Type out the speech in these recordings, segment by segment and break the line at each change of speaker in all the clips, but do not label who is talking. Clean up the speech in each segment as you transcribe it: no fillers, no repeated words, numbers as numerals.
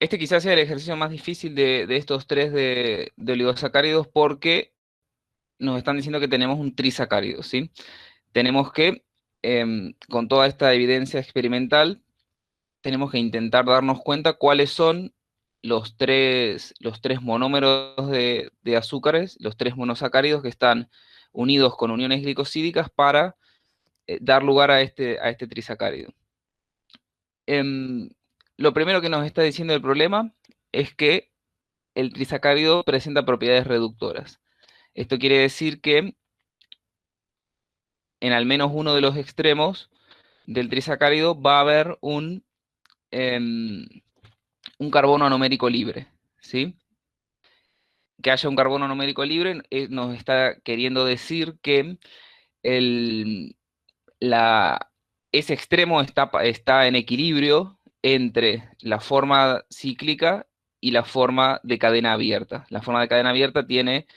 Este quizás sea el ejercicio más difícil de estos tres de oligosacáridos porque nos están diciendo que tenemos un trisacárido, ¿sí? Tenemos que, con toda esta evidencia experimental, tenemos que intentar darnos cuenta cuáles son los tres monómeros de azúcares, los tres monosacáridos que están unidos con uniones glicosídicas para dar lugar a este trisacárido. Em, lo primero que nos está diciendo el problema es que el trisacárido presenta propiedades reductoras. Esto quiere decir que en al menos uno de los extremos del trisacárido va a haber em, un carbono anomérico libre, ¿sí? Que haya un carbono numérico libre nos está queriendo decir que el, la, ese extremo está en equilibrio entre la forma cíclica y la forma de cadena abierta. La forma de cadena abierta tiene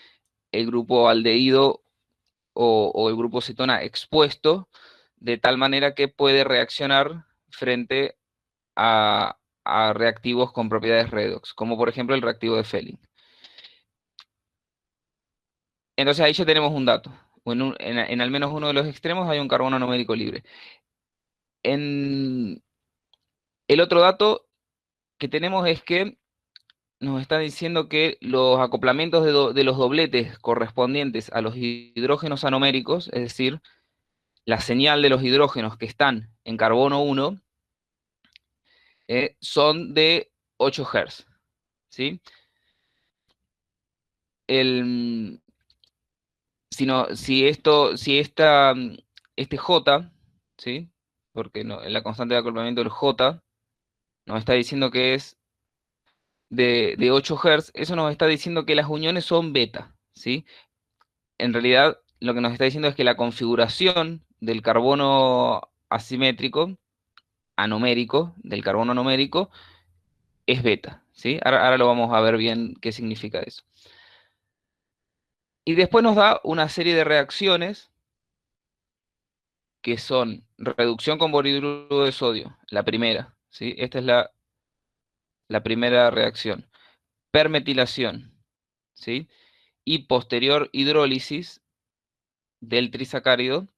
el grupo aldehído o el grupo cetona expuesto de tal manera que puede reaccionar frente a reactivos con propiedades redox, como por ejemplo el reactivo de Fehling. Entonces ahí ya tenemos un dato. En al menos uno de los extremos hay un carbono numérico libre. En el otro dato que tenemos es que nos está diciendo que los acoplamientos de los dobletes correspondientes a los hidrógenos anoméricos, es decir, la señal de los hidrógenos que están en carbono 1, son de 8 Hz. ¿Sí? El, si este J, ¿sí? Porque la constante de acoplamiento del J nos está diciendo que es de 8 Hz, eso nos está diciendo que las uniones son beta, ¿sí? En realidad, lo que nos está diciendo es que la configuración del carbono asimétrico, anomérico, del carbono anomérico, es beta, ¿sí? Ahora lo vamos a ver bien qué significa eso. Y después nos da una serie de reacciones que son reducción con borhidruro de sodio, la primera, ¿sí? Esta es la primera reacción. Permetilación, ¿sí? Y posterior hidrólisis del trisacárido,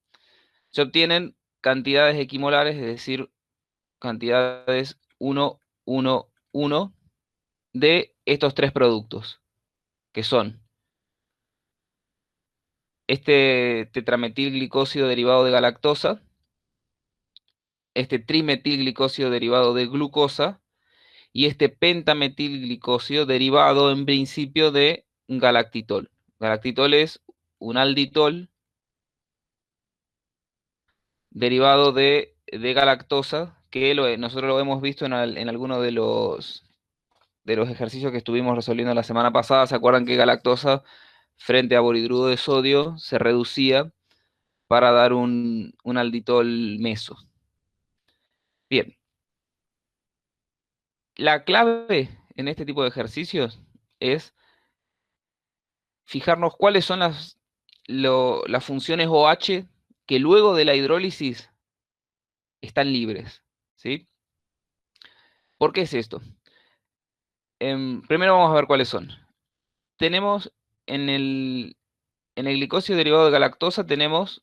se obtienen cantidades equimolares, es decir, cantidades 1, 1, 1 de estos tres productos, que son este tetrametilglicósido derivado de galactosa, este trimetilglicósido derivado de glucosa y este pentametilglicósido derivado en principio de galactitol. Galactitol es un alditol derivado de galactosa, que nosotros lo hemos visto en algunos de los ejercicios que estuvimos resolviendo la semana pasada. ¿Se acuerdan que galactosa frente a borhidruro de sodio se reducía para dar un alditol meso? Bien, la clave en este tipo de ejercicios es fijarnos cuáles son las funciones OH que luego de la hidrólisis están libres, ¿sí? ¿Por qué es esto? Primero vamos a ver cuáles son. Tenemos en el glicósido derivado de galactosa tenemos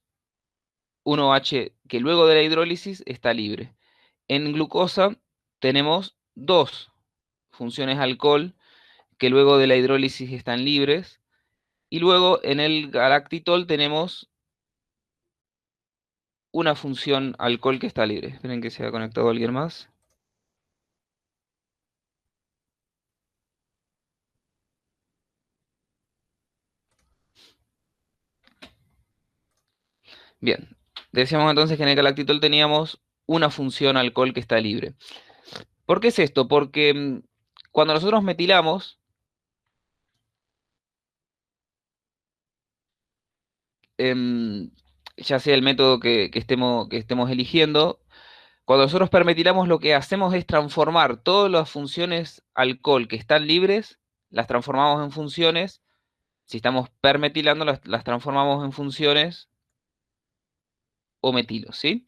un OH que luego de la hidrólisis está libre. En glucosa tenemos dos funciones alcohol que luego de la hidrólisis están libres. Y luego en el galactitol tenemos una función alcohol que está libre. Esperen que se ha conectado alguien más. Bien, decíamos entonces que en el galactitol teníamos una función alcohol que está libre. ¿Por qué es esto? Porque cuando nosotros metilamos, em, ya sea el método que estemos eligiendo, cuando nosotros permetilamos lo que hacemos es transformar todas las funciones alcohol que están libres, las transformamos en funciones, si estamos permetilando, las transformamos en funciones o metilos, ¿sí?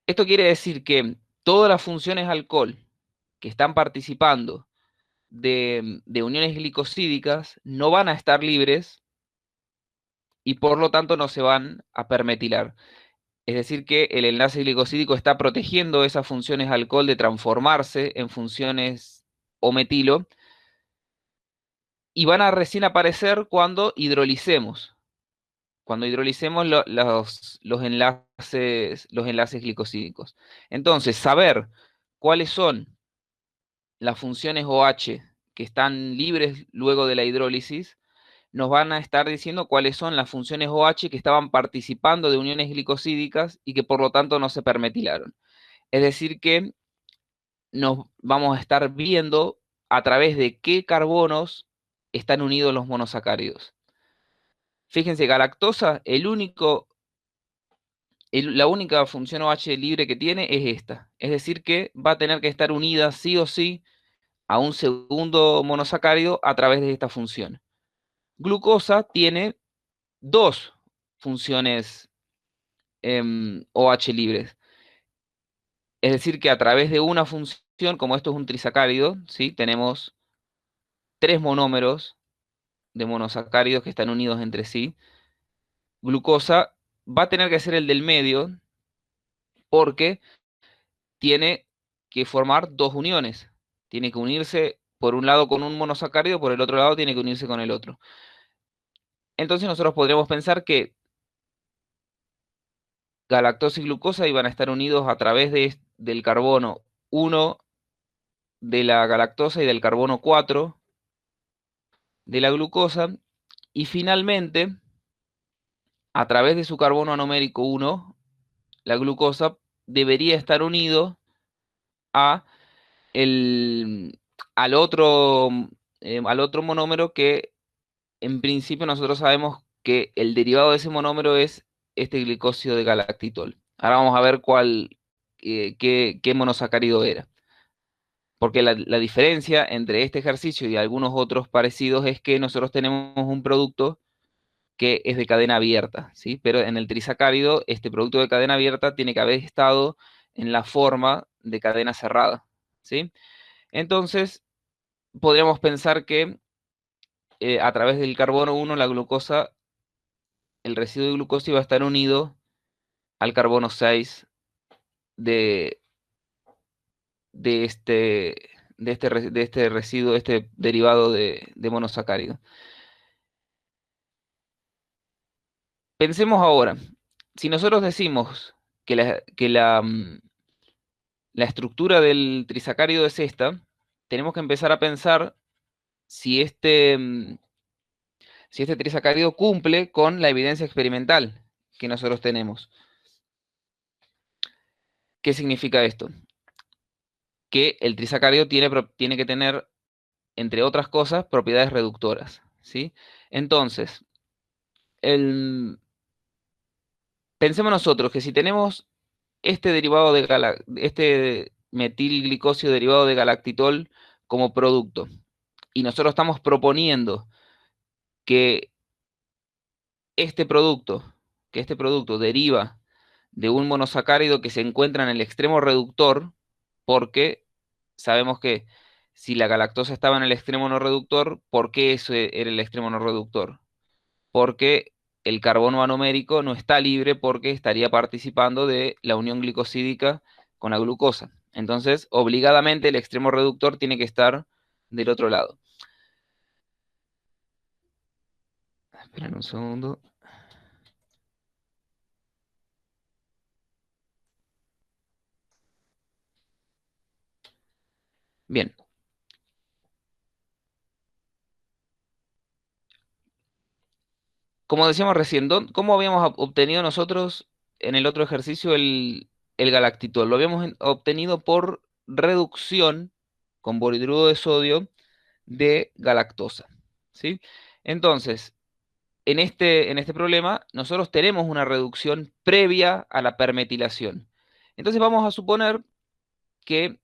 Esto quiere decir que todas las funciones alcohol que están participando de uniones glicosídicas no van a estar libres y por lo tanto no se van a permetilar. Es decir, que el enlace glicosídico está protegiendo esas funciones alcohol de transformarse en funciones o metilo y van a recién aparecer cuando hidrolicemos. Cuando hidrolicemos los enlaces glicosídicos. Entonces, saber cuáles son las funciones OH que están libres luego de la hidrólisis, nos van a estar diciendo cuáles son las funciones OH que estaban participando de uniones glicosídicas y que por lo tanto no se permetilaron. Es decir, que nos vamos a estar viendo a través de qué carbonos están unidos los monosacáridos. Fíjense, galactosa, la única función OH libre que tiene es esta. Es decir, que va a tener que estar unida sí o sí a un segundo monosacárido a través de esta función. Glucosa tiene dos funciones OH libres. Es decir, que a través de una función, como esto es un trisacárido, ¿sí? Tenemos tres monómeros de monosacáridos que están unidos entre sí. Glucosa va a tener que ser el del medio porque tiene que formar dos uniones. Tiene que unirse por un lado con un monosacárido, por el otro lado tiene que unirse con el otro. Entonces nosotros podríamos pensar que galactosa y glucosa iban a estar unidos a través del carbono 1 de la galactosa y del carbono 4 de la glucosa. Y finalmente, a través de su carbono anomérico 1, la glucosa debería estar unido a el, al otro, al otro monómero que en principio nosotros sabemos que el derivado de ese monómero es este glicósido de galactitol. Ahora vamos a ver qué monosacárido era. Porque la diferencia entre este ejercicio y algunos otros parecidos es que nosotros tenemos un producto que es de cadena abierta, ¿sí? Pero en el trisacárido, este producto de cadena abierta tiene que haber estado en la forma de cadena cerrada, ¿sí? Entonces, podríamos pensar que a través del carbono 1, la glucosa, el residuo de glucosa iba a estar unido al carbono 6 de, de este, de este residuo, este derivado de monosacárido. Pensemos ahora, si nosotros decimos la estructura del trisacárido es esta, tenemos que empezar a pensar si si este trisacárido cumple con la evidencia experimental que nosotros tenemos. ¿Qué significa esto? Que el trisacárido tiene que tener, entre otras cosas, propiedades reductoras, ¿sí? Entonces, el, pensemos nosotros que si tenemos este derivado este metilglicosio derivado de galactitol como producto, y nosotros estamos proponiendo que este producto, que este producto deriva de un monosacárido que se encuentra en el extremo reductor, porque sabemos que si la galactosa estaba en el extremo no reductor, ¿por qué eso era el extremo no reductor? Porque el carbono anomérico no está libre porque estaría participando de la unión glicosídica con la glucosa. Entonces, obligadamente el extremo reductor tiene que estar del otro lado. Esperen un segundo. Bien, como decíamos recién, ¿cómo habíamos obtenido nosotros en el otro ejercicio el galactitol? Lo habíamos obtenido por reducción con borhidruro de sodio de galactosa, ¿sí? Entonces, en este problema, nosotros tenemos una reducción previa a la permetilación. Entonces vamos a suponer que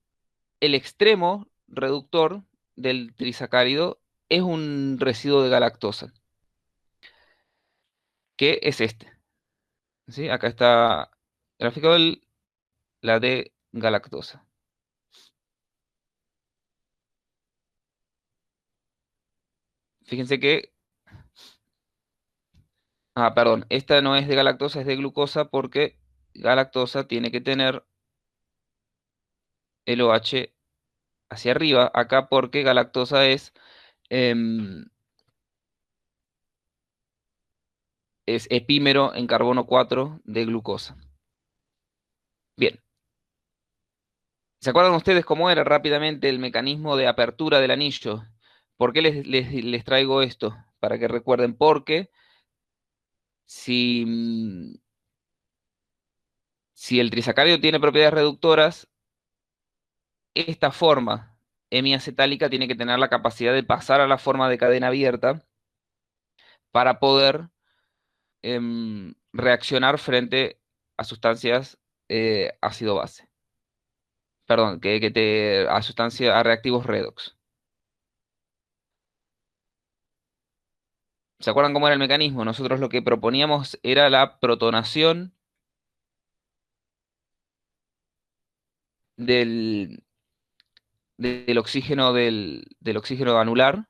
el extremo reductor del trisacárido es un residuo de galactosa, que es este. ¿Sí? Acá está graficado la de galactosa. Fíjense que, perdón, esta no es de galactosa, es de glucosa porque galactosa tiene que tener el OH hacia arriba, acá porque galactosa em, es epímero en carbono 4 de glucosa. Bien, ¿se acuerdan ustedes cómo era rápidamente el mecanismo de apertura del anillo? ¿Por qué les traigo esto? Para que recuerden, porque si, si el trisacárido tiene propiedades reductoras, esta forma hemiacetálica tiene que tener la capacidad de pasar a la forma de cadena abierta para poder reaccionar frente a sustancias ácido-base. Perdón, a reactivos redox. ¿Se acuerdan cómo era el mecanismo? Nosotros lo que proponíamos era la protonación del, del oxígeno anular.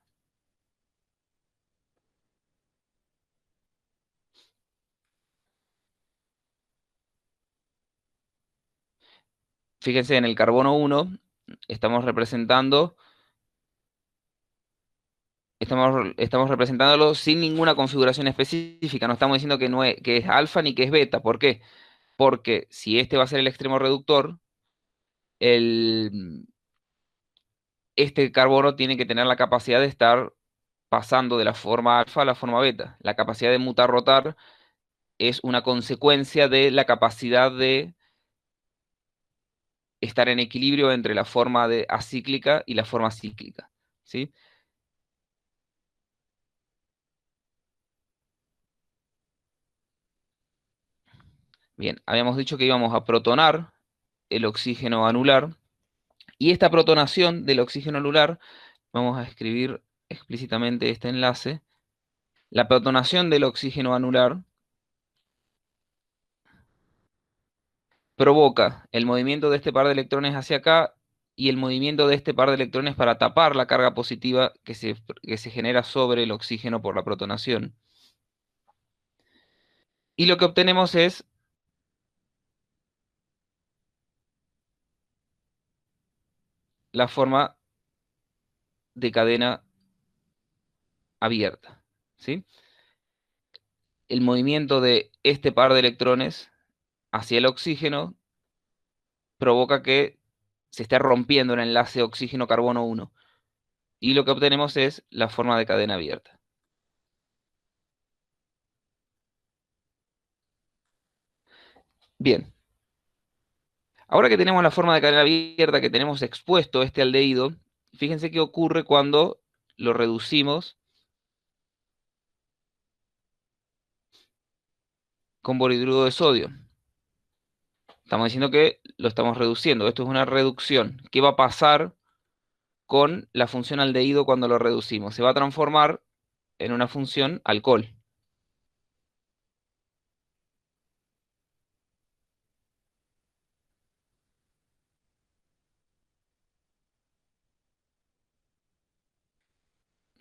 Fíjense, en el carbono 1 estamos representando, estamos representándolo sin ninguna configuración específica. No estamos diciendo que, no es, que es alfa ni que es beta. ¿Por qué? Porque si este va a ser el extremo reductor, el, este carbono tiene que tener la capacidad de estar pasando de la forma alfa a la forma beta. La capacidad de mutar-rotar es una consecuencia de la capacidad de estar en equilibrio entre la forma de acíclica y la forma cíclica. ¿Sí? Bien, habíamos dicho que íbamos a protonar el oxígeno anular y esta protonación del oxígeno anular, vamos a escribir explícitamente este enlace, la protonación del oxígeno anular provoca el movimiento de este par de electrones hacia acá y el movimiento de este par de electrones para tapar la carga positiva que se genera sobre el oxígeno por la protonación. Y lo que obtenemos es la forma de cadena abierta, ¿sí? El movimiento de este par de electrones hacia el oxígeno provoca que se esté rompiendo el enlace oxígeno-carbono 1 y lo que obtenemos es la forma de cadena abierta. Bien, ahora que tenemos la forma de cadena abierta, que tenemos expuesto este aldehído, fíjense qué ocurre cuando lo reducimos con borhidruro de sodio. Estamos diciendo que lo estamos reduciendo. Esto es una reducción. ¿Qué va a pasar con la función aldehído cuando lo reducimos? Se va a transformar en una función alcohol.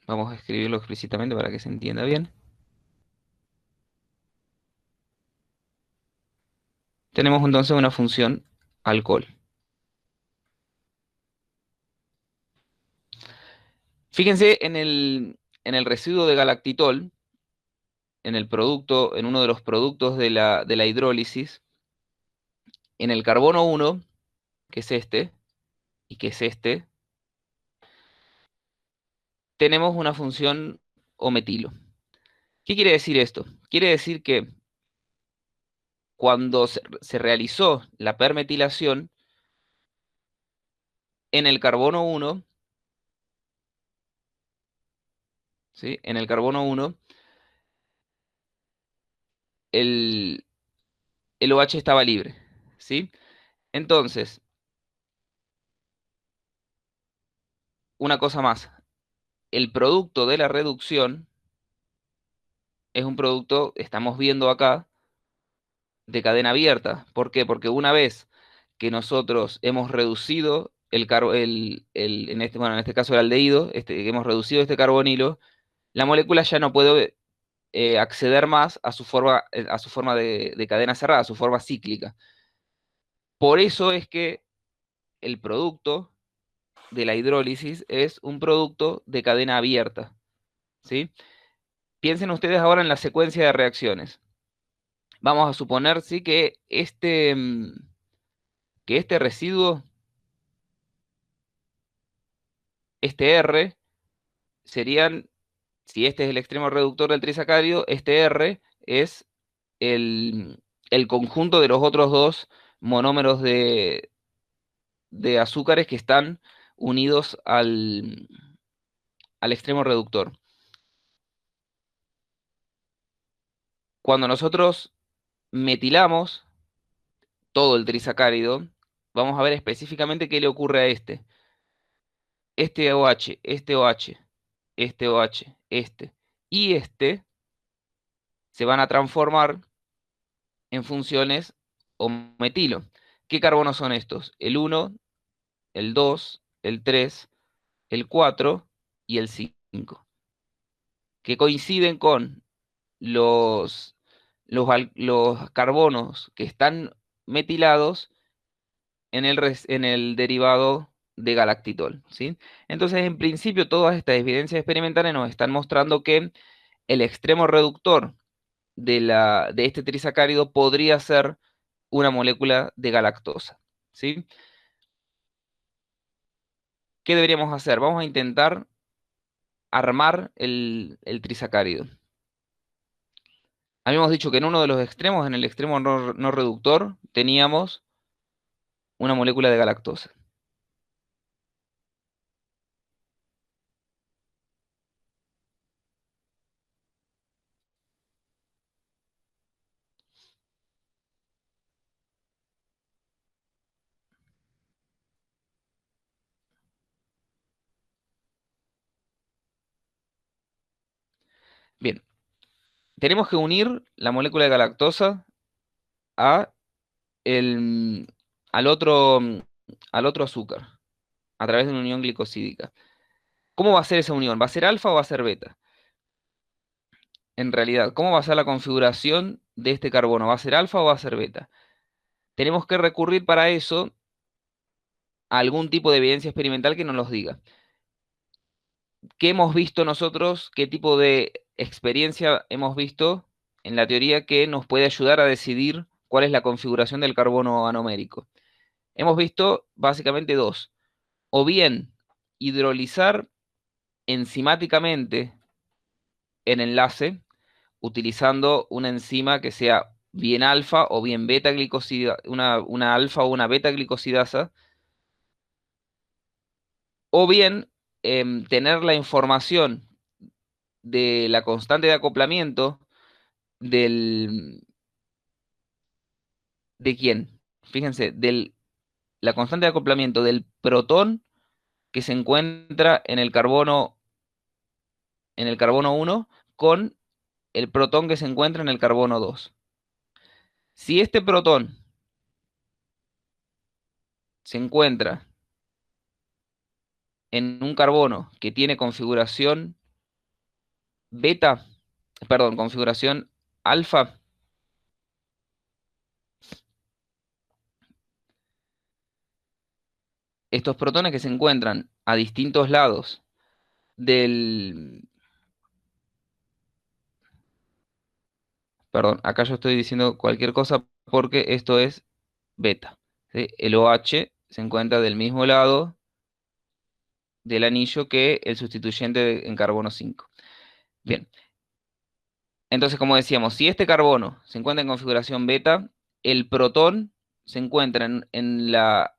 Vamos a escribirlo explícitamente para que se entienda bien. Tenemos entonces una función alcohol. Fíjense en el residuo de galactitol, en el producto, en uno de los productos de la hidrólisis, en el carbono 1, que es este, y que es este, tenemos una función ometilo. ¿Qué quiere decir esto? Quiere decir que cuando se realizó la permetilación, en el carbono 1, ¿sí? En el carbono 1, el, el OH estaba libre, ¿sí? Entonces, una cosa más, el producto de la reducción es un producto, estamos viendo acá, de cadena abierta. ¿Por qué? Porque una vez que nosotros hemos reducido en este, bueno, en este caso el aldehído, que hemos reducido este carbonilo, la molécula ya no puede acceder más a su forma de cadena cerrada, a su forma cíclica. Por eso es que el producto de la hidrólisis es un producto de cadena abierta, ¿sí? Piensen ustedes ahora en la secuencia de reacciones. Vamos a suponer, sí, que este residuo, este R, serían, si este es el extremo reductor del trisacárido, este R es el conjunto de los otros dos monómeros de azúcares que están unidos al extremo reductor. Cuando nosotros metilamos todo el trisacárido, vamos a ver específicamente qué le ocurre a este OH, este OH, este OH, este y este se van a transformar en funciones o metilo. ¿Qué carbonos son estos? El 1, el 2, el 3, el 4 y el 5, que coinciden con los, los carbonos que están metilados en el derivado de galactitol, ¿sí? Entonces, en principio, todas estas evidencias experimentales nos están mostrando que el extremo reductor de este trisacárido podría ser una molécula de galactosa, ¿sí? ¿Qué deberíamos hacer? Vamos a intentar armar el trisacárido. Habíamos dicho que en uno de los extremos, en el extremo no reductor, teníamos una molécula de galactosa. Bien, tenemos que unir la molécula de galactosa a el, al otro azúcar a través de una unión glicosídica. ¿Cómo va a ser esa unión? ¿Va a ser alfa o va a ser beta? En realidad, ¿cómo va a ser la configuración de este carbono? ¿Va a ser alfa o va a ser beta? Tenemos que recurrir para eso a algún tipo de evidencia experimental que nos los diga. ¿Qué hemos visto nosotros? ¿Qué tipo de experiencia hemos visto en la teoría que nos puede ayudar a decidir cuál es la configuración del carbono anomérico? Hemos visto básicamente dos. O bien hidrolizar enzimáticamente en enlace, utilizando una enzima que sea bien alfa o bien beta glicosida, una alfa o una beta glicosidasa, o bien tener la información de la constante de acoplamiento del, ¿de quién? Fíjense, la constante de acoplamiento del protón que se encuentra en el carbono 1 con el protón que se encuentra en el carbono 2. Si este protón se encuentra en un carbono que tiene configuración beta, perdón, configuración alfa, estos protones que se encuentran a distintos lados del, perdón, acá yo estoy diciendo cualquier cosa porque esto es beta, ¿sí? El OH se encuentra del mismo lado del anillo que el sustituyente en carbono 5. Bien, entonces como decíamos, si este carbono se encuentra en configuración beta, el protón se encuentra en la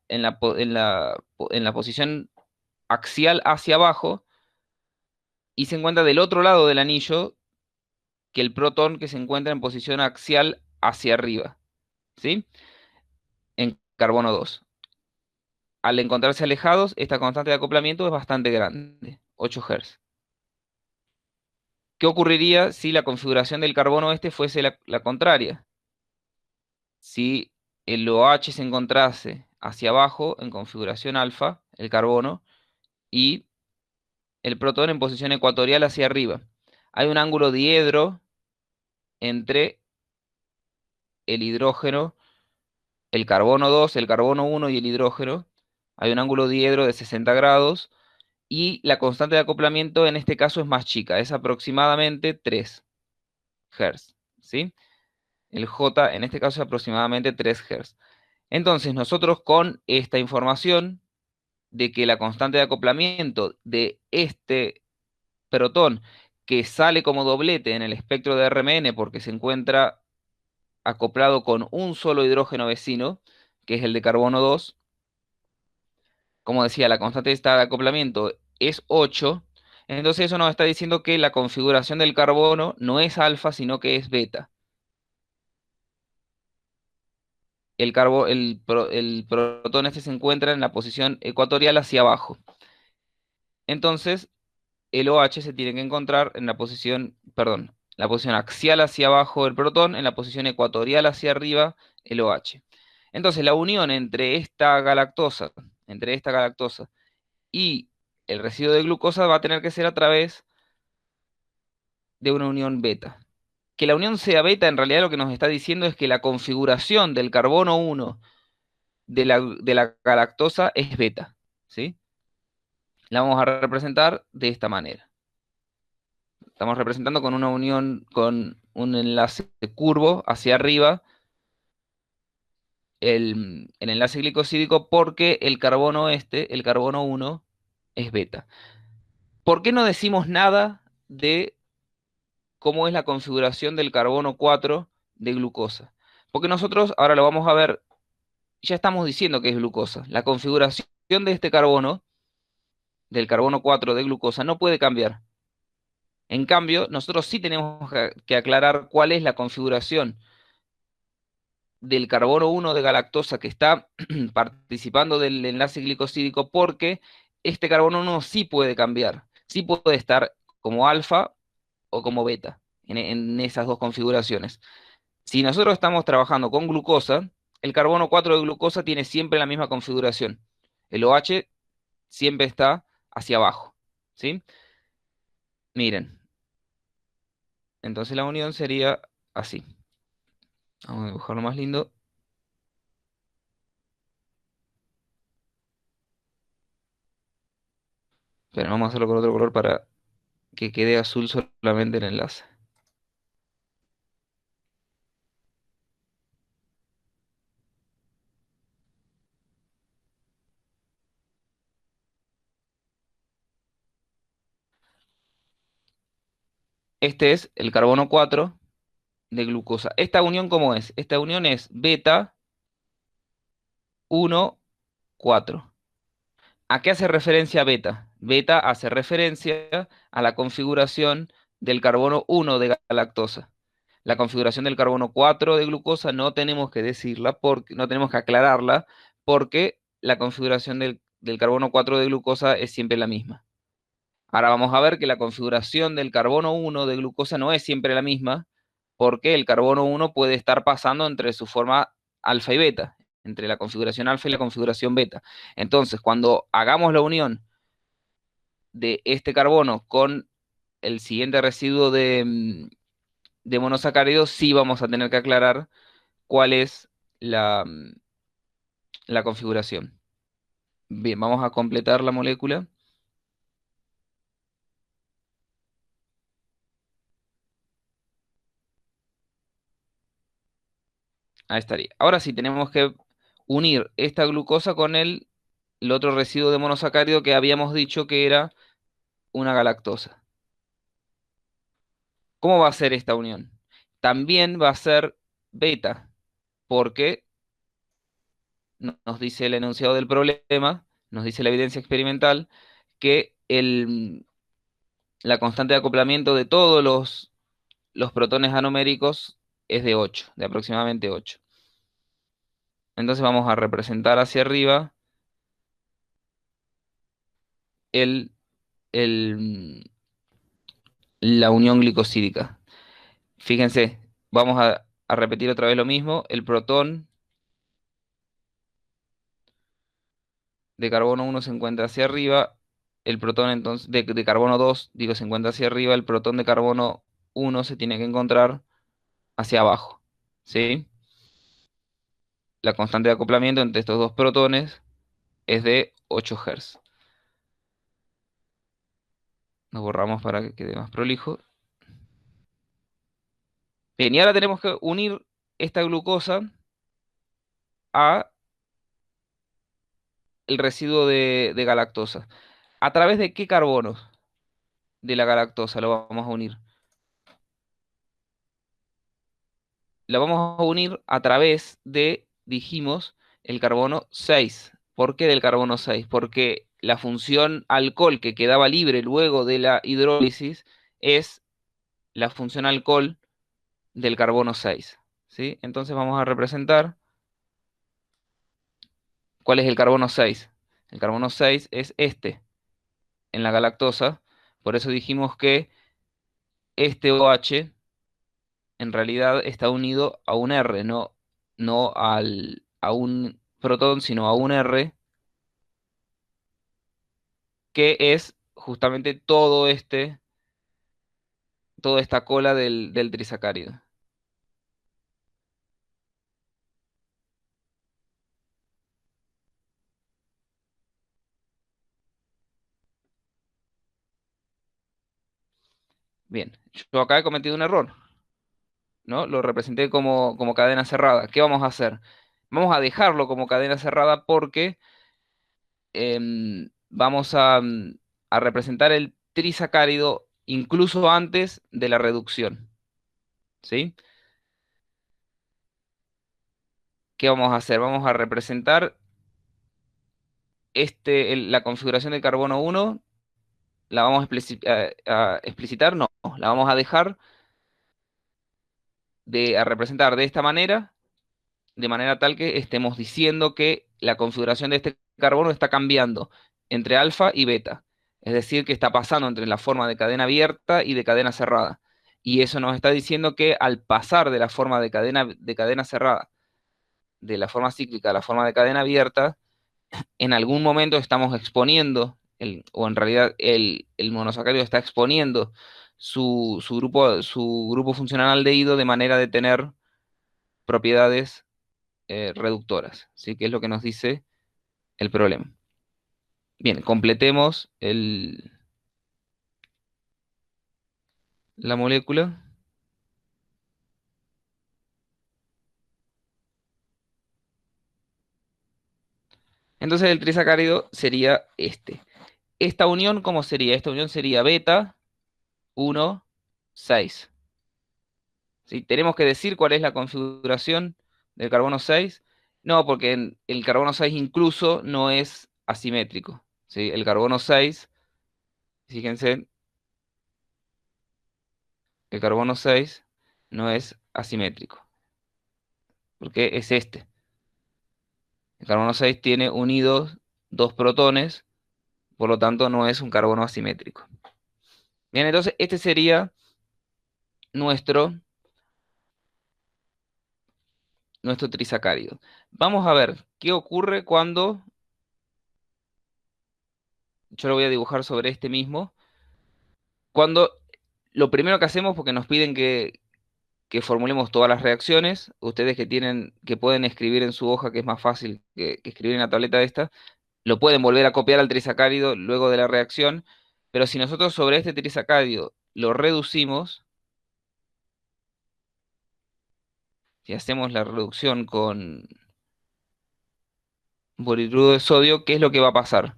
posición axial hacia abajo y se encuentra del otro lado del anillo que el protón que se encuentra en posición axial hacia arriba, ¿sí? En carbono 2. Al encontrarse alejados, esta constante de acoplamiento es bastante grande, 8 Hz. ¿Qué ocurriría si la configuración del carbono este fuese la contraria? Si el OH se encontrase hacia abajo en configuración alfa, el carbono, y el protón en posición ecuatorial hacia arriba. hay un ángulo diedro entre el hidrógeno, el carbono 2, el carbono 1 y el hidrógeno. Hay un ángulo diedro de 60 grados y la constante de acoplamiento en este caso es más chica, es aproximadamente 3 Hz, ¿sí? El J en este caso es aproximadamente 3 Hz. Entonces nosotros con esta información de que la constante de acoplamiento de este protón que sale como doblete en el espectro de RMN porque se encuentra acoplado con un solo hidrógeno vecino, que es el de carbono 2, como decía, la constante de acoplamiento es 8, entonces eso nos está diciendo que la configuración del carbono no es alfa, sino que es beta. El protón este se encuentra en la posición ecuatorial hacia abajo. Entonces, el OH se tiene que encontrar en la posición, perdón, la posición axial hacia abajo el protón, en la posición ecuatorial hacia arriba el OH. Entonces, la unión entre esta galactosa y el residuo de glucosa va a tener que ser a través de una unión beta. Que la unión sea beta, en realidad lo que nos está diciendo es que la configuración del carbono 1 de la galactosa es beta, ¿sí? La vamos a representar de esta manera. Estamos representando con una unión, con un enlace curvo hacia arriba, el enlace glicosídico, porque el carbono el carbono 1, es beta. ¿Por qué no decimos nada de cómo es la configuración del carbono 4 de glucosa? Porque nosotros, ahora lo vamos a ver, ya estamos diciendo que es glucosa. La configuración de este carbono, del carbono 4 de glucosa, no puede cambiar. En cambio, nosotros sí tenemos que aclarar cuál es la configuración del carbono 1 de galactosa que está participando del enlace glicosídico, porque este carbono 1 sí puede cambiar, sí puede estar como alfa o como beta en esas dos configuraciones. Si nosotros estamos trabajando con glucosa, el carbono 4 de glucosa tiene siempre la misma configuración. El OH siempre está hacia abajo, ¿sí? Miren, entonces la unión sería así. Vamos a dibujarlo más lindo. Pero vamos a hacerlo con otro color para que quede azul solamente el enlace. Este es el carbono 4 de glucosa. ¿Esta unión cómo es? Esta unión es beta 1, 4. ¿A qué hace referencia beta? Beta hace referencia a la configuración del carbono 1 de galactosa. La configuración del carbono 4 de glucosa no tenemos que decirla, no tenemos que aclararla, porque la configuración del carbono 4 de glucosa es siempre la misma. Ahora vamos a ver que la configuración del carbono 1 de glucosa no es siempre la misma, porque el carbono 1 puede estar pasando entre su forma alfa y beta, entre la configuración alfa y la configuración beta. Entonces, cuando hagamos la unión de este carbono con el siguiente residuo de monosacáridos, sí vamos a tener que aclarar cuál es la configuración. Bien, vamos a completar la molécula. Ahí estaría. Ahora sí, tenemos que unir esta glucosa con el otro residuo de monosacárido que habíamos dicho que era una galactosa. ¿Cómo va a ser esta unión? También va a ser beta, porque nos dice el enunciado del problema, nos dice la evidencia experimental, que la constante de acoplamiento de todos los protones anoméricos es de 8, de aproximadamente 8. Entonces vamos a representar hacia arriba el, el, la unión glicosídica. Fíjense, vamos a repetir otra vez lo mismo. El protón de carbono 1 se encuentra hacia arriba, el protón entonces de carbono 2 digo, se encuentra hacia arriba, el protón de carbono 1 se tiene que encontrar hacia abajo, ¿sí? La constante de acoplamiento entre estos dos protones es de 8 Hz. Nos borramos para que quede más prolijo. Bien, y ahora tenemos que unir esta glucosa a el residuo de galactosa. ¿A través de qué carbonos de la galactosa lo vamos a unir? La vamos a unir a través de, dijimos, el carbono 6. ¿Por qué del carbono 6? Porque la función alcohol que quedaba libre luego de la hidrólisis es la función alcohol del carbono 6. ¿Sí? Entonces vamos a representar cuál es el carbono 6. El carbono 6 es este en la galactosa. Por eso dijimos que este OH en realidad está unido a un R, no a un protón, sino a un R, que es justamente toda esta cola del trisacárido. Bien, yo acá he cometido un error, ¿no? Lo representé como cadena cerrada. ¿Qué vamos a hacer? Vamos a dejarlo como cadena cerrada porque vamos a representar el trisacárido incluso antes de la reducción, ¿sí? ¿Qué vamos a hacer? Vamos a representar la configuración del carbono 1, la vamos a explicitar, no, la vamos a dejar a representar de esta manera, de manera tal que estemos diciendo que la configuración de este carbono está cambiando entre alfa y beta. Es decir, que está pasando entre la forma de cadena abierta y de cadena cerrada. Y eso nos está diciendo que al pasar de la forma de cadena cerrada, de la forma cíclica a la forma de cadena abierta, en algún momento estamos exponiendo, o en realidad el monosacárido está exponiendo su grupo funcional aldehído de manera de tener propiedades reductoras, ¿sí? Que es lo que nos dice el problema. Bien, completemos la molécula. Entonces el trisacárido sería este. Esta unión, ¿cómo sería? Esta unión sería beta 1, 6. ¿Sí? Tenemos que decir cuál es la configuración del carbono 6. No, porque el carbono 6 incluso no es asimétrico. ¿Sí? El carbono 6, fíjense, el carbono 6 no es asimétrico, porque es este. El carbono 6 tiene unidos dos protones, por lo tanto no es un carbono asimétrico. Bien, entonces este sería nuestro, nuestro trisacárido. Vamos a ver qué ocurre cuando yo lo voy a dibujar sobre este mismo. Cuando lo primero que hacemos, porque nos piden que formulemos todas las reacciones, ustedes que pueden escribir en su hoja, que es más fácil que escribir en la tableta esta, lo pueden volver a copiar al trisacárido luego de la reacción, pero si nosotros sobre este trisacárido lo reducimos, si hacemos la reducción con borhidruro de sodio, ¿qué es lo que va a pasar?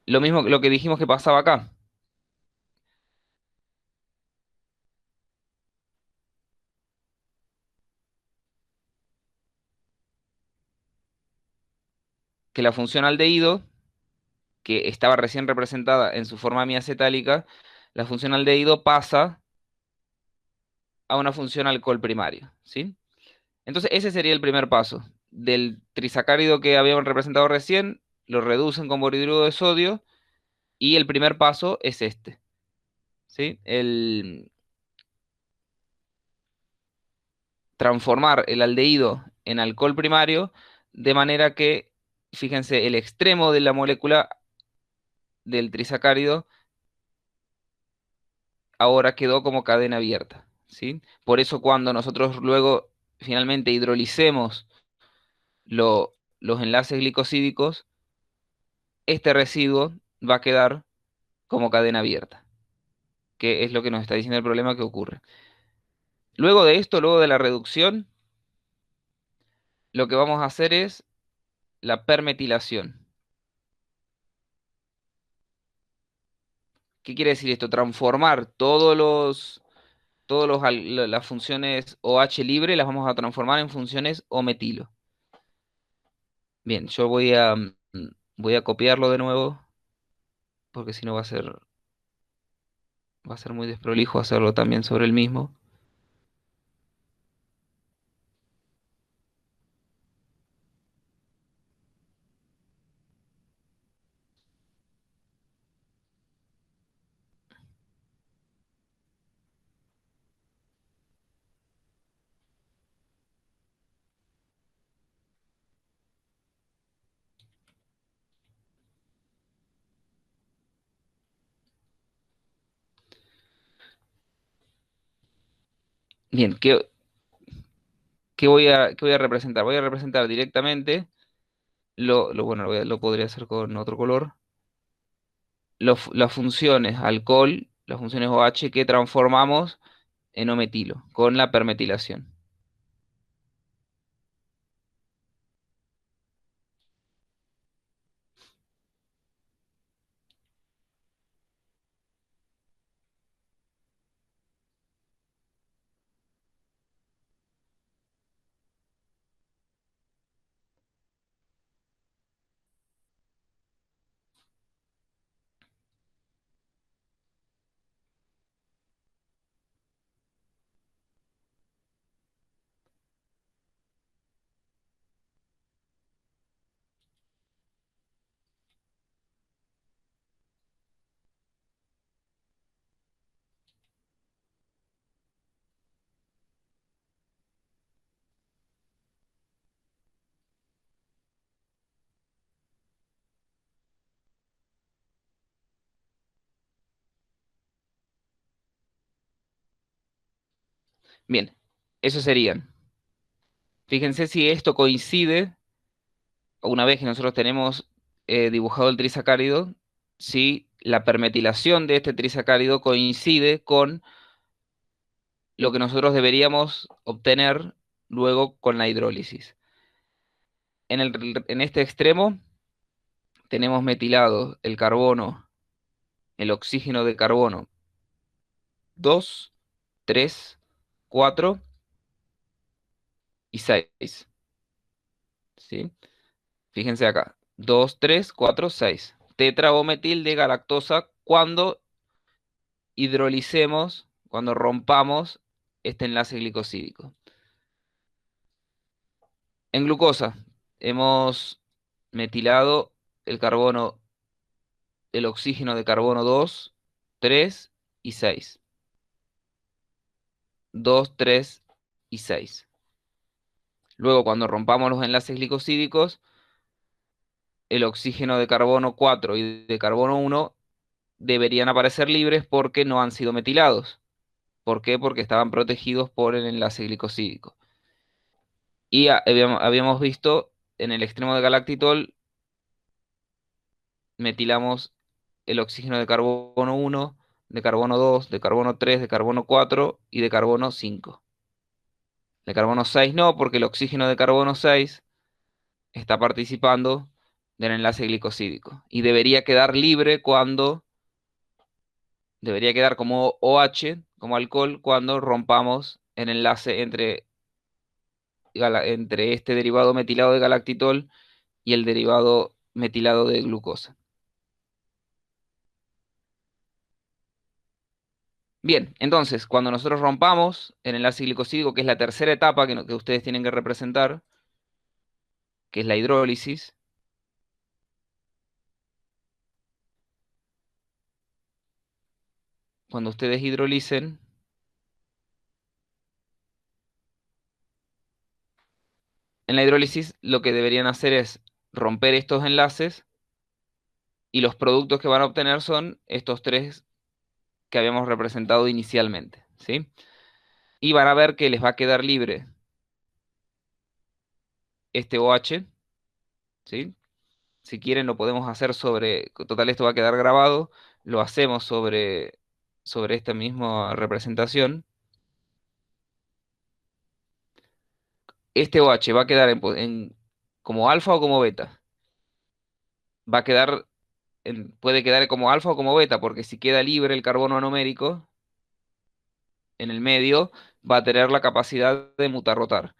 Lo mismo que lo que dijimos que pasaba acá, que la función aldehído, que estaba recién representada en su forma miacetálica, la función aldehído pasa a una función alcohol primario, ¿sí? Entonces ese sería el primer paso. Del trisacárido que habíamos representado recién, lo reducen con borhidruro de sodio y el primer paso es este, ¿sí? El transformar el aldehído en alcohol primario de manera que, fíjense, el extremo de la molécula del trisacárido ahora quedó como cadena abierta, ¿sí? Por eso cuando nosotros luego finalmente hidrolicemos los enlaces glicosídicos, este residuo va a quedar como cadena abierta, que es lo que nos está diciendo el problema que ocurre. Luego de esto, luego de la reducción, lo que vamos a hacer es la permetilación. ¿Qué quiere decir esto? Transformar las funciones OH libre, las vamos a transformar en funciones O metilo. Bien, yo voy a copiarlo de nuevo, porque si no va a ser muy desprolijo hacerlo también sobre el mismo. Bien, ¿qué voy a representar? Voy a representar directamente, bueno, lo podría hacer con otro color, las funciones alcohol, las funciones OH que transformamos en O metilo, con la permetilación. Bien, eso serían. Fíjense si esto coincide, una vez que nosotros tenemos dibujado el trisacárido, si la permetilación de este trisacárido coincide con lo que nosotros deberíamos obtener luego con la hidrólisis. En este extremo tenemos metilado el carbono, el oxígeno de carbono 2, 3, 4 y 6. ¿Sí? Fíjense acá, 2, 3, 4, 6. Tetraometil de galactosa cuando hidrolicemos, cuando rompamos este enlace glicosídico. En glucosa hemos metilado el carbono, el oxígeno de carbono 2, 3 y 6. 2, 3 y 6. Luego, cuando rompamos los enlaces glicosídicos, el oxígeno de carbono 4 y de carbono 1 deberían aparecer libres porque no han sido metilados. ¿Por qué? Porque estaban protegidos por el enlace glicosídico. Y habíamos visto en el extremo de galactitol, metilamos el oxígeno de carbono 1, de carbono 2, de carbono 3, de carbono 4 y de carbono 5. De carbono 6 no, porque el oxígeno de carbono 6 está participando del enlace glicosídico y debería quedar como OH, como alcohol, cuando rompamos el enlace entre este derivado metilado de galactitol y el derivado metilado de glucosa. Bien, entonces, cuando nosotros rompamos el enlace glicosídico, que es la tercera etapa que ustedes tienen que representar, que es la hidrólisis, cuando ustedes hidrolicen, en la hidrólisis lo que deberían hacer es romper estos enlaces y los productos que van a obtener son estos tres que habíamos representado inicialmente, ¿sí? Y van a ver que les va a quedar libre este OH, ¿sí? Si quieren lo podemos hacer sobre, total esto va a quedar grabado, lo hacemos sobre esta misma representación. Este OH va a quedar como alfa o como beta. Va a quedar, puede quedar como alfa o como beta, porque si queda libre el carbono anomérico en el medio, va a tener la capacidad de mutarrotar.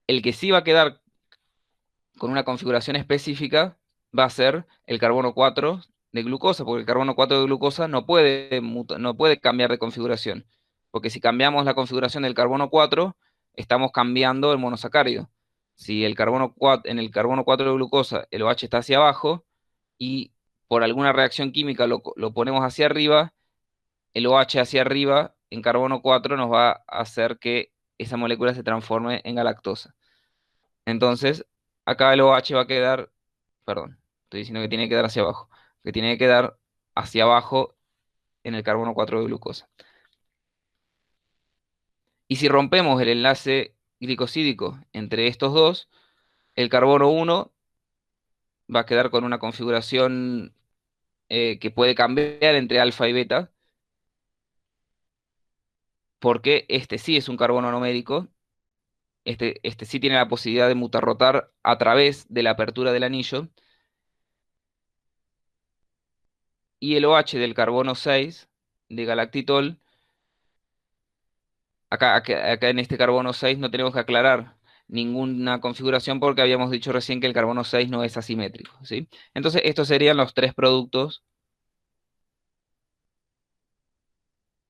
El que sí va a quedar con una configuración específica va a ser el carbono 4 de glucosa, porque el carbono 4 de glucosa no puede cambiar de configuración, porque si cambiamos la configuración del carbono 4, estamos cambiando el monosacárido. Si el carbono 4, en el carbono 4 de glucosa el OH está hacia abajo y por alguna reacción química lo ponemos hacia arriba, el OH hacia arriba en carbono 4 nos va a hacer que esa molécula se transforme en galactosa. Entonces, acá el OH va a quedar, perdón, estoy diciendo que tiene que quedar hacia abajo, que tiene que quedar hacia abajo en el carbono 4 de glucosa. Y si rompemos el enlace glicosídico entre estos dos, el carbono 1 va a quedar con una configuración que puede cambiar entre alfa y beta, porque este sí es un carbono anomérico, este sí tiene la posibilidad de mutarrotar a través de la apertura del anillo, y el OH del carbono 6 de galactitol. Acá en este carbono 6 no tenemos que aclarar ninguna configuración porque habíamos dicho recién que el carbono 6 no es asimétrico, ¿sí? Entonces, estos serían los tres productos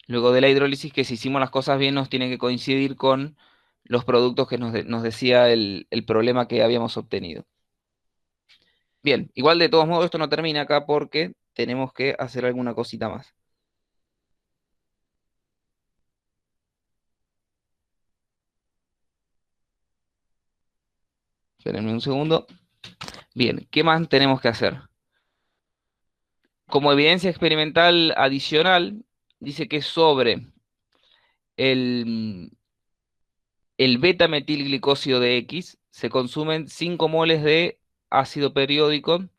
luego de la hidrólisis que si hicimos las cosas bien nos tienen que coincidir con los productos que nos decía el problema que habíamos obtenido. Bien, igual de todos modos esto no termina acá porque tenemos que hacer alguna cosita más. Espérenme un segundo. Bien, ¿qué más tenemos que hacer? Como evidencia experimental adicional, dice que sobre el, el beta-metilglicósido de X se consumen 5 moles de ácido periódico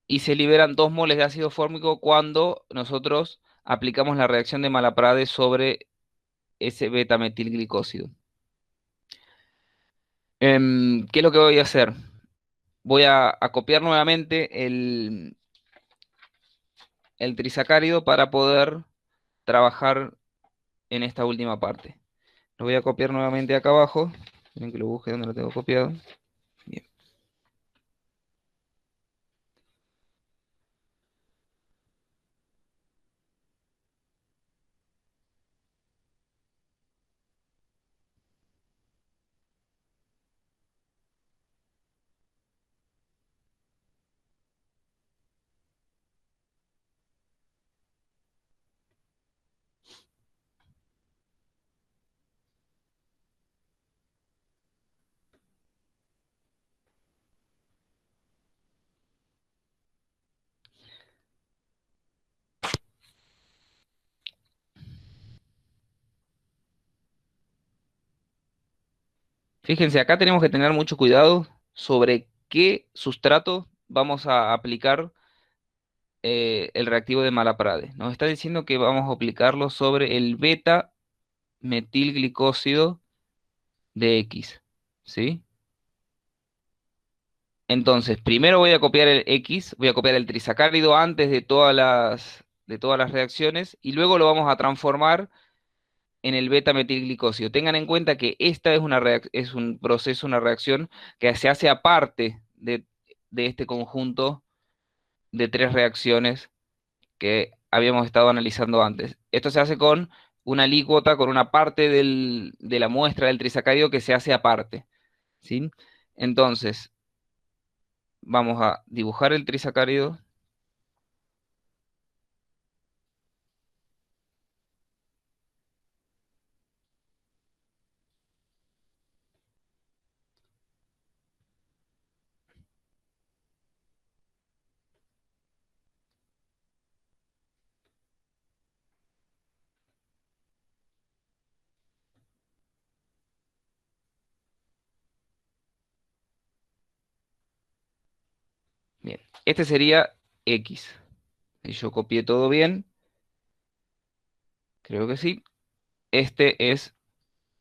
y se liberan 2 moles de ácido fórmico cuando nosotros aplicamos la reacción de Malaprade sobre ese beta-metilglicósido. ¿Qué es lo que voy a hacer? Voy a copiar nuevamente el trisacárido para poder trabajar en esta última parte. Lo voy a copiar nuevamente acá abajo. Miren que lo busque donde lo tengo copiado. Bien. Fíjense, acá tenemos que tener mucho cuidado sobre qué sustrato vamos a aplicar el reactivo de Malaprade. Nos está diciendo que vamos a aplicarlo sobre el beta metilglicósido de X. ¿Sí? Entonces, primero voy a copiar el X, voy a copiar el trisacárido antes de todas las reacciones y luego lo vamos a transformar en el beta metilglicósido. Tengan en cuenta que esta es un proceso, una reacción que se hace aparte de este conjunto de tres reacciones que habíamos estado analizando antes. Esto se hace con una alícuota, con una parte de la muestra del trisacárido que se hace aparte, ¿sí? Entonces, vamos a dibujar el trisacárido. Bien, este sería X. Si yo copié todo bien, creo que sí. Este es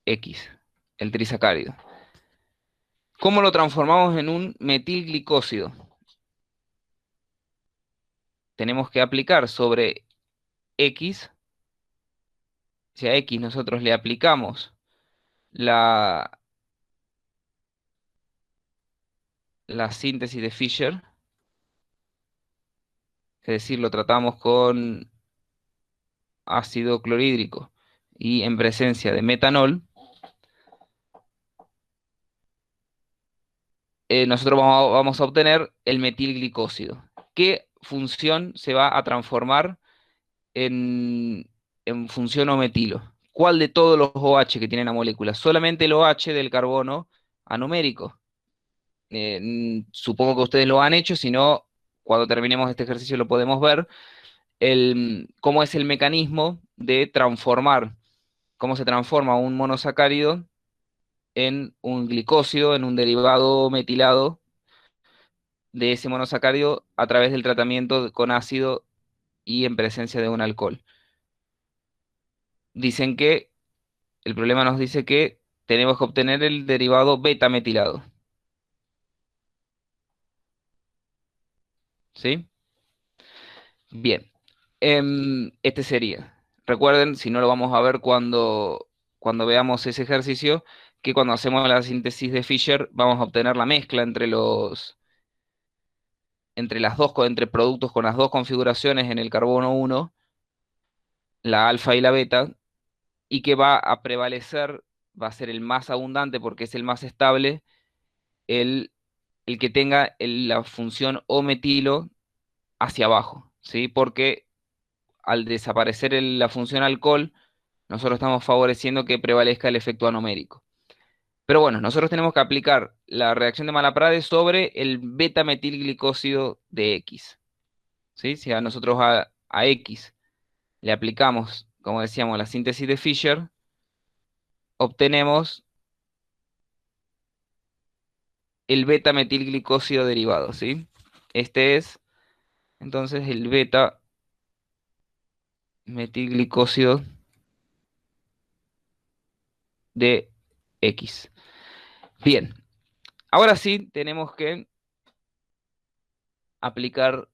X, el trisacárido. ¿Cómo lo transformamos en un metilglicósido? Tenemos que aplicar sobre X, si a X nosotros le aplicamos la, la síntesis de Fischer, es decir, lo tratamos con ácido clorhídrico y en presencia de metanol, nosotros vamos a obtener el metilglicósido. ¿Qué función se va a transformar en, en función o metilo? ¿Cuál de todos los OH que tiene la molécula? Solamente el OH del carbono anumérico. Supongo que ustedes lo han hecho, si no, cuando terminemos este ejercicio lo podemos ver, cómo es el mecanismo de transformar, cómo se transforma un monosacárido en un glicósido, en un derivado metilado de ese monosacárido a través del tratamiento con ácido y en presencia de un alcohol. Dicen que, el problema nos dice que tenemos que obtener el derivado beta metilado, ¿sí? Bien, este sería. Recuerden, si no lo vamos a ver cuando veamos ese ejercicio, que cuando hacemos la síntesis de Fischer vamos a obtener la mezcla entre productos con las dos configuraciones en el carbono 1, la alfa y la beta, y que va a prevalecer, va a ser el más abundante porque es el más estable, el, el que tenga la función O metilo hacia abajo, ¿sí? Porque al desaparecer la función alcohol, nosotros estamos favoreciendo que prevalezca el efecto anomérico. Pero bueno, nosotros tenemos que aplicar la reacción de Malaprade sobre el beta-metilglicósido de X, ¿sí? Si a nosotros a X le aplicamos, como decíamos, la síntesis de Fischer, obtenemos el beta-metilglicósido derivado, ¿sí? Este es entonces el beta-metilglicósido de X. Bien, ahora sí tenemos que aplicar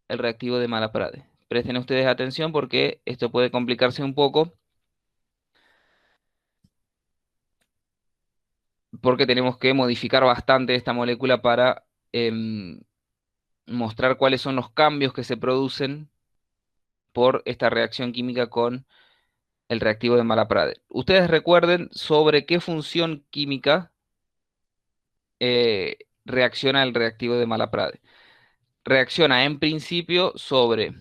el reactivo de Malaprade. Presten ustedes atención porque esto puede complicarse un poco porque tenemos que modificar bastante esta molécula para mostrar cuáles son los cambios que se producen por esta reacción química con el reactivo de Malaprade. Ustedes recuerden sobre qué función química reacciona el reactivo de Malaprade. Reacciona en principio sobre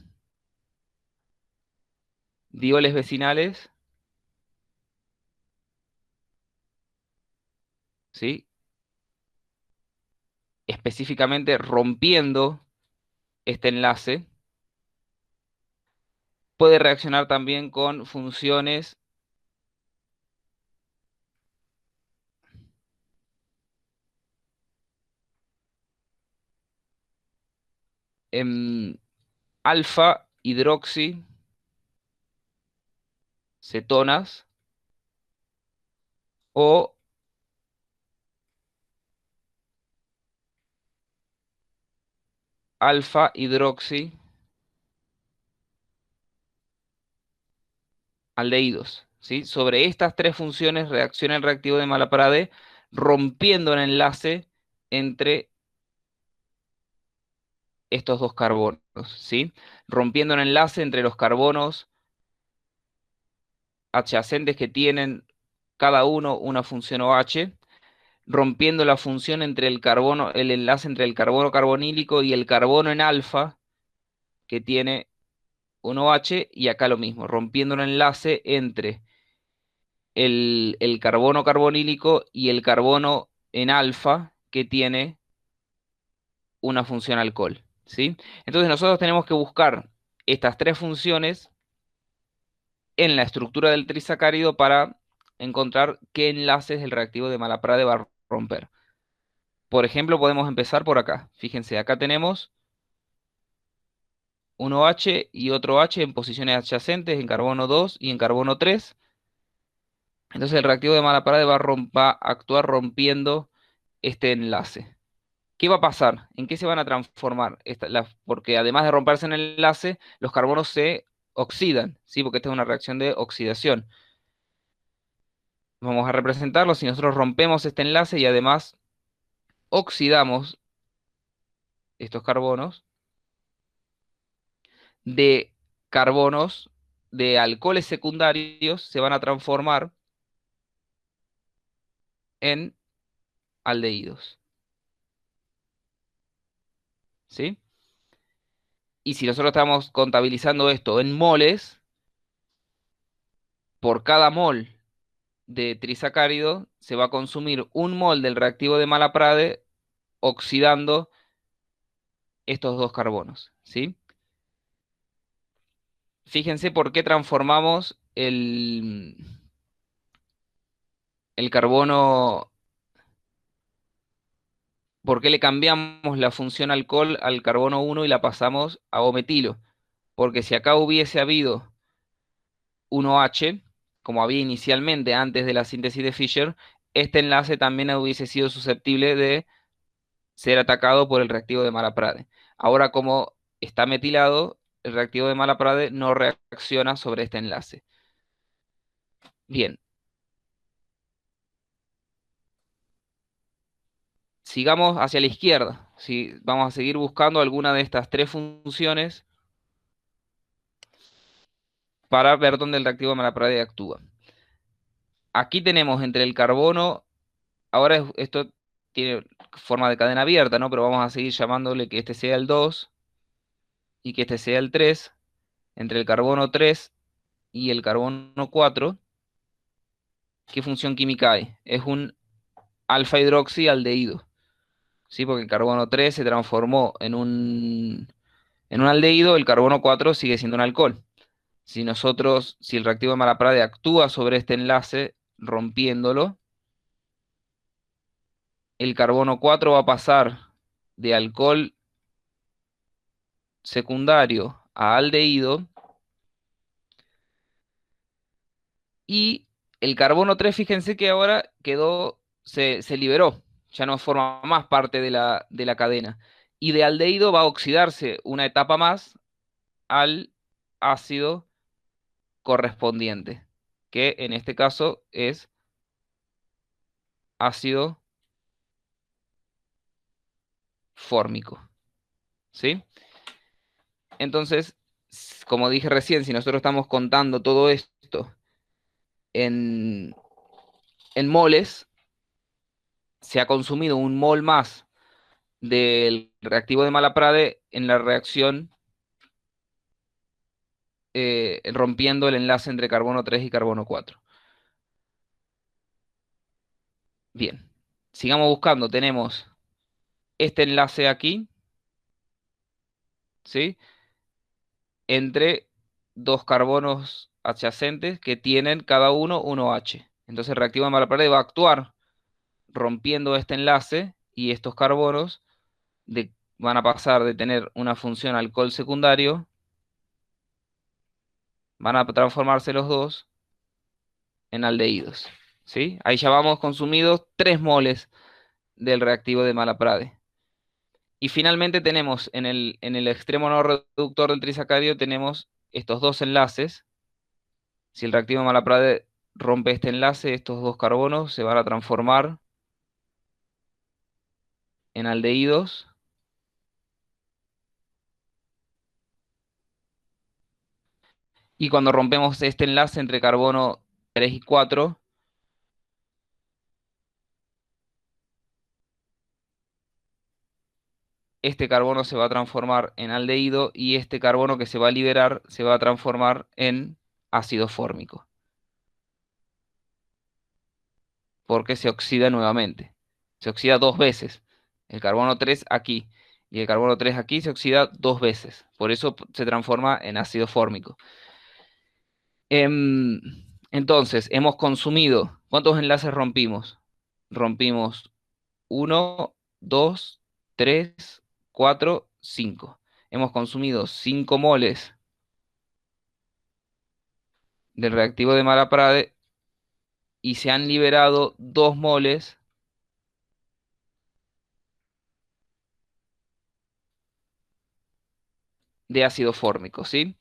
dioles vecinales, ¿sí? Específicamente rompiendo este enlace. Puede reaccionar también con funciones en alfa hidroxi cetonas o alfa hidroxi aldehídos, ¿sí? Sobre estas tres funciones reacciona el reactivo de Malaprade rompiendo el enlace entre estos dos carbonos, ¿sí? Rompiendo el enlace entre los carbonos adyacentes que tienen cada uno una función OH, rompiendo la función entre el carbono, el enlace entre el carbono carbonílico y el carbono en alfa que tiene un OH, y acá lo mismo, rompiendo un enlace entre el carbono carbonílico y el carbono en alfa que tiene una función alcohol, ¿sí? Entonces nosotros tenemos que buscar estas tres funciones en la estructura del trisacárido para encontrar qué enlaces el reactivo de Malaprade va a romper. Por ejemplo, podemos empezar por acá. Fíjense, acá tenemos un OH y otro H en posiciones adyacentes, en carbono 2 y en carbono 3. Entonces el reactivo de Malaparade va a actuar rompiendo este enlace. ¿Qué va a pasar? ¿En qué se van a transformar? Porque además de romperse en el enlace, los carbonos se oxidan, ¿sí? Porque esta es una reacción de oxidación. Vamos a representarlo si nosotros rompemos este enlace y además oxidamos estos carbonos de carbonos de alcoholes secundarios se van a transformar en aldehídos, ¿sí? Y si nosotros estamos contabilizando esto en moles, por cada mol de trisacárido se va a consumir un mol del reactivo de Malaprade oxidando estos dos carbonos, ¿sí? Fíjense por qué transformamos el carbono, por qué le cambiamos la función alcohol al carbono 1 y la pasamos a O-metilo. Porque si acá hubiese habido un OH, como había inicialmente antes de la síntesis de Fischer, este enlace también hubiese sido susceptible de ser atacado por el reactivo de Malaprade. Ahora, como está metilado, el reactivo de Malaprade no reacciona sobre este enlace. Bien, sigamos hacia la izquierda. ¿Sí? Vamos a seguir buscando alguna de estas tres funciones para ver dónde el reactivo de Malaprade actúa. Aquí tenemos entre el carbono, ahora esto tiene forma de cadena abierta, ¿no? Pero vamos a seguir llamándole que este sea el 2 y que este sea el 3. Entre el carbono 3 y el carbono 4, ¿qué función química hay? Es un alfa hidroxialdehído, ¿sí? Porque el carbono 3 se transformó en un aldehído, el carbono 4 sigue siendo un alcohol. Si el reactivo de Malaprade actúa sobre este enlace, rompiéndolo, el carbono 4 va a pasar de alcohol secundario a aldehído y el carbono 3, fíjense que ahora se liberó, ya no forma más parte de la cadena. Y de aldehído va a oxidarse una etapa más al ácido correspondiente, que en este caso es ácido fórmico, ¿sí? Entonces, como dije recién, si nosotros estamos contando todo esto en, en moles, se ha consumido un mol más del reactivo de Malaprade en la reacción rompiendo el enlace entre carbono 3 y carbono 4. Bien, sigamos buscando. Tenemos este enlace aquí, ¿sí? Entre dos carbonos adyacentes que tienen cada uno 1H. Entonces el reactivo de Malaprade va a actuar rompiendo este enlace y estos carbonos van a pasar de tener una función alcohol secundario, van a transformarse los dos en aldehídos, ¿sí? Ahí ya vamos consumidos 3 moles del reactivo de Malaprade. Y finalmente tenemos en el extremo no reductor del trisacárido tenemos estos dos enlaces. Si el reactivo de Malaprade rompe este enlace, estos dos carbonos se van a transformar en aldehídos. Y cuando rompemos este enlace entre carbono 3 y 4, este carbono se va a transformar en aldehído y este carbono que se va a liberar se va a transformar en ácido fórmico, porque se oxida nuevamente. Se oxida dos veces. El carbono 3 aquí y el carbono 3 aquí se oxida dos veces. Por eso se transforma en ácido fórmico. Em, entonces, hemos consumido, ¿cuántos enlaces rompimos? Rompimos uno, 2, 3, 4, 5. Hemos consumido 5 moles del reactivo de Malaprade y se han liberado 2 moles de ácido fórmico, ¿sí?